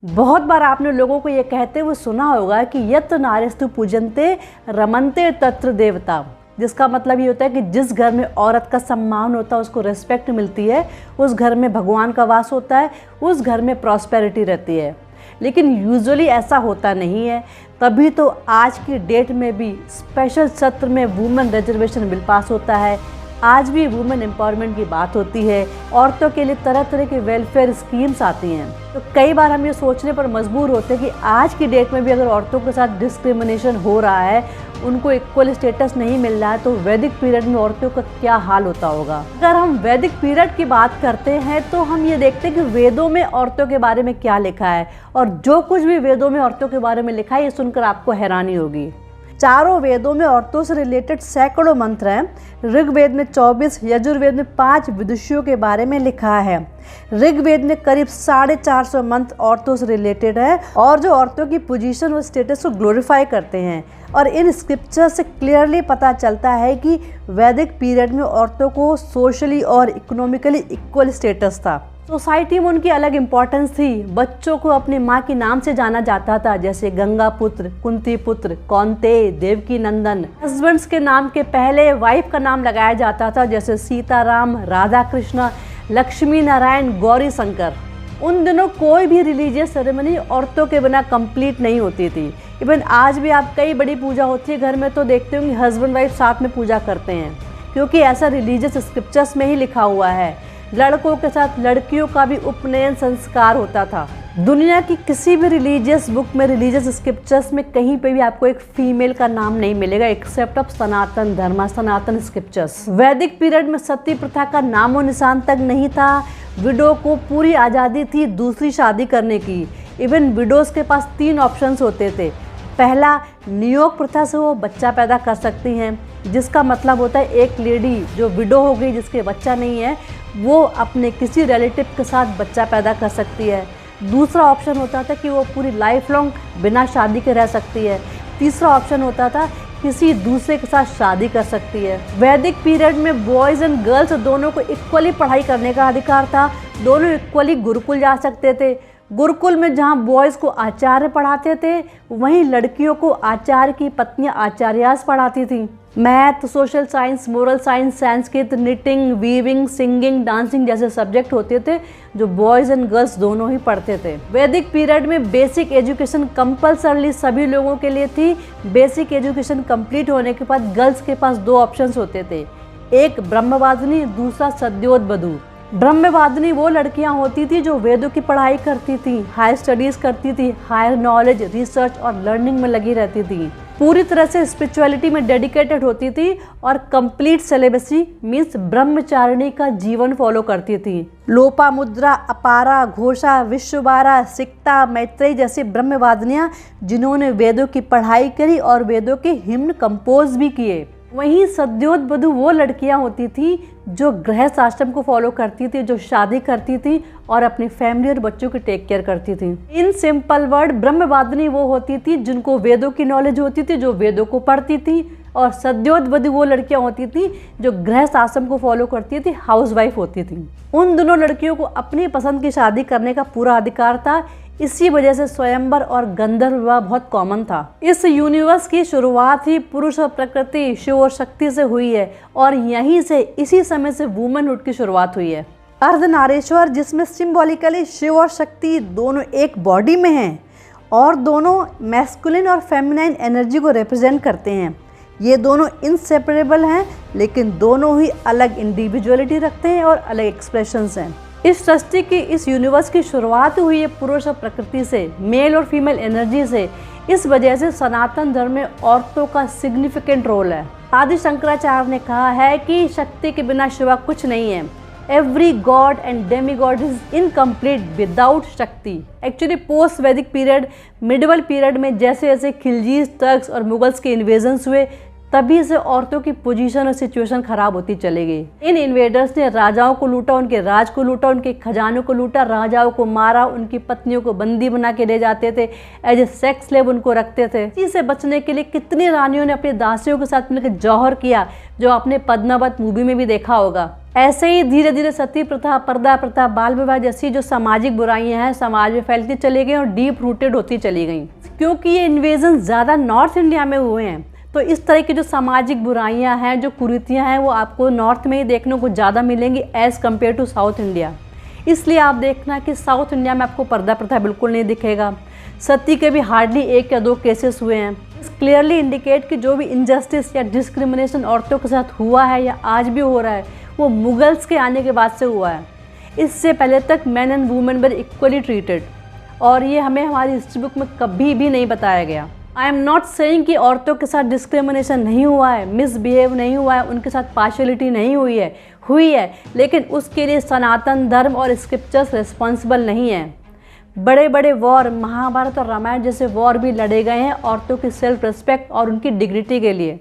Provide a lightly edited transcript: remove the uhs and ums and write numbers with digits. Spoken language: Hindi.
बहुत बार आपने लोगों को ये कहते हुए सुना होगा कि यत्र नार्यस्तु पूजन्ते रमन्ते तत्र देवता, जिसका मतलब ये होता है कि जिस घर में औरत का सम्मान होता है, उसको रिस्पेक्ट मिलती है, उस घर में भगवान का वास होता है, उस घर में प्रॉस्पेरिटी रहती है। लेकिन यूजुअली ऐसा होता नहीं है। तभी तो आज की डेट में भी स्पेशल सत्र में वुमेन रिजर्वेशन बिल पास होता है। आज भी वुमेन एम्पावरमेंट की बात होती है। औरतों के लिए तरह तरह की वेलफेयर स्कीम्स आती हैं। तो कई बार हम ये सोचने पर मजबूर होते हैं कि आज की डेट में भी अगर औरतों के साथ डिस्क्रिमिनेशन हो रहा है, उनको इक्वल स्टेटस नहीं मिल रहा है, तो वैदिक पीरियड में औरतों का क्या हाल होता होगा। अगर हम वैदिक पीरियड की बात करते हैं तो हम ये देखते हैं कि वेदों में औरतों के बारे में क्या लिखा है, और जो कुछ भी वेदों में औरतों के बारे में लिखा है, ये सुनकर आपको हैरानी होगी। चारों वेदों में औरतों से रिलेटेड सैकड़ों मंत्र हैं। ऋग्वेद में 24, यजुर्वेद में 5 विदुषियों के बारे में लिखा है। ऋग्वेद में करीब 450 मंत्र औरतों से रिलेटेड है, और जो औरतों की पोजीशन और स्टेटस को ग्लोरीफाई करते हैं। और इन स्क्रिप्चर से क्लियरली पता चलता है कि वैदिक पीरियड में औरतों को सोशली और इकोनॉमिकली इक्वल स्टेटस था। सोसाइटी में उनकी अलग इम्पोर्टेंस थी। बच्चों को अपनी माँ के नाम से जाना जाता था, जैसे गंगा पुत्र, कुंती पुत्र, कौन्तेय, देवकी नंदन। हस्बैंड्स के नाम के पहले वाइफ का नाम लगाया जाता था, जैसे सीताराम, राधा कृष्ण, लक्ष्मी नारायण, गौरी शंकर। उन दिनों कोई भी रिलीजियस सेरेमनी औरतों के बिना कंप्लीट नहीं होती थी। इवन आज भी आप कई बड़ी पूजा होती है घर में, तो देखते होंगे हस्बैंड वाइफ साथ में पूजा करते हैं, क्योंकि ऐसा रिलीजियस स्क्रिप्चर्स में ही लिखा हुआ है। लड़कों के साथ लड़कियों का भी उपनयन संस्कार होता था। दुनिया की किसी भी रिलीजियस बुक में, रिलीजियस स्क्रिप्चर्स में कहीं पे भी आपको एक फीमेल का नाम नहीं मिलेगा, एक्सेप्ट ऑफ सनातन धर्म, सनातन स्क्रिप्चर्स। वैदिक पीरियड में सती प्रथा का नामो निशान तक नहीं था। विडो को पूरी आज़ादी थी दूसरी शादी करने की। इवन विडोज के पास 3 ऑप्शंस होते थे। पहला, नियोग प्रथा से वो बच्चा पैदा कर सकती हैं, जिसका मतलब होता है एक लेडी जो विडो हो गई, जिसके बच्चा नहीं है, वो अपने किसी रिलेटिव के साथ बच्चा पैदा कर सकती है। दूसरा ऑप्शन होता था कि वो पूरी लाइफ लॉन्ग बिना शादी के रह सकती है। तीसरा ऑप्शन होता था किसी दूसरे के साथ शादी कर सकती है। वैदिक पीरियड में बॉयज़ एंड गर्ल्स दोनों को इक्वली पढ़ाई करने का अधिकार था। दोनों इक्वली गुरुकुल जा सकते थे। गुरुकुल में जहाँ बॉयज़ को आचार्य पढ़ाते थे, वहीं लड़कियों को आचार्य की पत्नियाँ आचार्यास पढ़ाती थीं। Math, social science, moral science, Sanskrit, knitting, weaving, singing, dancing जैसे सब्जेक्ट होते थे, जो बॉयज़ एंड गर्ल्स दोनों ही पढ़ते थे। वैदिक पीरियड में बेसिक एजुकेशन कंपल्सरली सभी लोगों के लिए थी। बेसिक एजुकेशन कंप्लीट होने के बाद गर्ल्स के पास 2 ऑप्शंस होते थे, एक ब्रह्मवादिनी, दूसरा सद्योतवधू। ब्रह्मवादिनी वो लड़कियां होती थी जो वेदों की पढ़ाई करती थी, हायर स्टडीज़ करती थी, हायर नॉलेज, रिसर्च और लर्निंग में लगी रहती थी, पूरी तरह से स्पिरिचुअलिटी में डेडिकेटेड होती थी, और कंप्लीट सेलिबेसी मीन्स ब्रह्मचारिणी का जीवन फॉलो करती थी। लोपामुद्रा, अपारा, घोषा, विश्वबारा, सिक्ता, मैत्रेयी जैसी ब्रह्मवादिनियाँ जिन्होंने वेदों की पढ़ाई करी और वेदों के हिम्न कंपोज भी किए। वहीं सद्योतवधू वो लड़कियां होती थी जो गृहस्थ आश्रम को फॉलो करती थी, जो शादी करती थी और अपनी फैमिली और बच्चों की टेक केयर करती थी। इन सिंपल वर्ड, ब्रह्मवादिनी वो होती थी जिनको वेदों की नॉलेज होती थी, जो वेदों को पढ़ती थी, और सद्योतवधू वो लड़कियां होती थी जो गृहस्थ आश्रम को फॉलो करती थी, हाउसवाइफ होती थी। उन दोनों लड़कियों को अपनी पसंद की शादी करने का पूरा अधिकार था। इसी वजह से स्वयंवर और गंधर्व विवाह बहुत कॉमन था। इस यूनिवर्स की शुरुआत ही पुरुष और प्रकृति, शिव और शक्ति से हुई है, और यहीं से, इसी समय से वुमेनहुड की शुरुआत हुई है। अर्धनारीश्वर, जिसमें सिंबॉलिकली शिव और शक्ति दोनों एक बॉडी में हैं, और दोनों मैस्कुलिन और फेमिनाइन एनर्जी को रिप्रेजेंट करते हैं। ये दोनों इनसेपरेबल हैं, लेकिन दोनों ही अलग इंडिविजुअलिटी रखते हैं और अलग एक्सप्रेशंस हैं। इस सृष्टि की, इस यूनिवर्स की शुरुआत हुई है पुरुष और प्रकृति से, मेल और फीमेल एनर्जी से। इस वजह से सनातन धर्म में औरतों का सिग्निफिकेंट रोल है। आदि शंकराचार्य ने कहा है कि शक्ति के बिना शिवा कुछ नहीं है। Every God and Demi God is incomplete without शक्ति। एक्चुअली पोस्ट वैदिक पीरियड, मिडिवल पीरियड में जैसे जैसे खिलजीज, टर्क्स और मुगल्स के इन्वेजन्स हुए, तभी से औरतों की पोजीशन और सिचुएशन खराब होती चली गई। इन इन्वेडर्स ने राजाओं को लूटा, उनके राज को लूटा, उनके खजानों को लूटा, राजाओं को मारा, उनकी पत्नियों को बंदी बना के ले जाते थे, एज ए सेक्स स्लेव उनको रखते थे। इसी से बचने के लिए कितनी रानियों ने अपनी दासियों के साथ मिलकर जौहर किया, जो आपने पद्मावत मूवी में भी देखा होगा। ऐसे ही धीरे धीरे सती प्रथा, पर्दा प्रथा, बाल विवाह जैसी जो सामाजिक बुराइयां हैं समाज में फैलती चली गई और डीप रूटेड होती चली गई। क्योंकि ये इन्वेजन ज़्यादा नॉर्थ इंडिया में हुए हैं, तो इस तरह की जो सामाजिक बुराइयां हैं, जो कुरीतियां हैं, वो आपको नॉर्थ में ही देखने को ज़्यादा मिलेंगी as compare to South India. इसलिए आप देखना कि साउथ इंडिया में आपको पर्दा प्रथा बिल्कुल नहीं दिखेगा। सती के भी हार्डली 1 या 2 केसेस हुए हैं। क्लियरली इंडिकेट कि जो भी इनजस्टिस या डिस्क्रिमिनेशन औरतों के साथ हुआ है या आज भी हो रहा है, वो मुगल्स के आने के बाद से हुआ है। इससे पहले तक man and women were equally treated, और ये हमें हमारी हिस्ट्री बुक में कभी भी नहीं बताया गया। आई एम नॉट सेइंग कि औरतों के साथ डिस्क्रिमिनेशन नहीं हुआ है, मिसबिहेव नहीं हुआ है, उनके साथ पार्शियलिटी नहीं हुई है, लेकिन उसके लिए सनातन धर्म और स्क्रिप्चर्स रिस्पॉन्सिबल नहीं हैं। बड़े बड़े वॉर, महाभारत और रामायण जैसे वॉर भी लड़े गए हैं औरतों की सेल्फ रिस्पेक्ट और उनकी डिग्निटी के लिए।